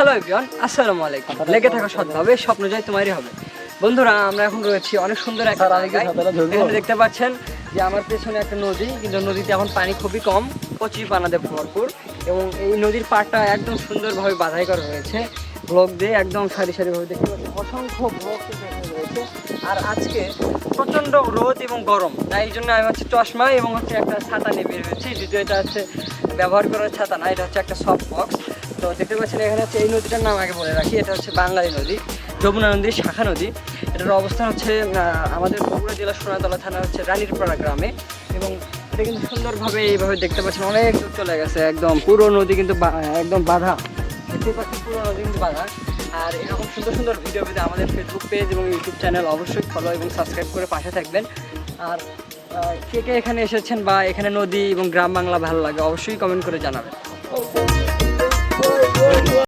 Hello everyone, আসসালামু আলাইকুম। লেগে থাকা সৎভাবে স্বপ্ন জয় তোমারই হবে। বন্ধুরা, আমরা এখন রয়েছি অনেক সুন্দর একটা জায়গায়। এখানে দেখতে পাচ্ছেন যে আমার পেছনে একটা নদী, কিন্তু নদীতে এখন পানি খুবই কম, কচি পানাতে ভরপুর, এবং এই নদীর পাড়টা একদম সুন্দরভাবে বাঁধাই করা হয়েছে ব্লক দিয়ে, একদম সারি সারিভাবে দেখতে পাচ্ছেন অসংখ্য ব্লক রয়েছে। আর আজকে প্রচণ্ড রোদ এবং গরম, তাই এই জন্য আমি হচ্ছে চশমা এবং হচ্ছে একটা ছাতা নিয়ে বের হয়েছি। যদিও এটা হচ্ছে ব্যবহার করার ছাতা না, এটা হচ্ছে একটা সফট বক্স। তো দেখতে পাচ্ছেন এখানে হচ্ছে এই নদীটার নাম আগে বলে রাখি, এটা হচ্ছে বাঙালি নদী, যমুনা নদীর শাখা নদী। এটার অবস্থান হচ্ছে আমাদের বগুড়া জেলার সোনাতলা থানা হচ্ছে রানীরপাড়া গ্রামে, এবং এটা কিন্তু সুন্দরভাবে এইভাবে দেখতে পাচ্ছেন অনেক দূর চলে গেছে, একদম পুরো নদী কিন্তু একদম বাঁধা, দেখতে পাচ্ছেন পুরো নদী কিন্তু বাঁধা। আর এরকম সুন্দর সুন্দর ভিডিও পেতে আমাদের ফেসবুক পেজ এবং ইউটিউব চ্যানেল অবশ্যই ফলো এবং সাবস্ক্রাইব করে পাশে থাকবেন। আর কে কে এখানে এসেছেন বা এখানে নদী এবং গ্রাম বাংলা ভালো লাগে অবশ্যই কমেন্ট করে জানাবেন।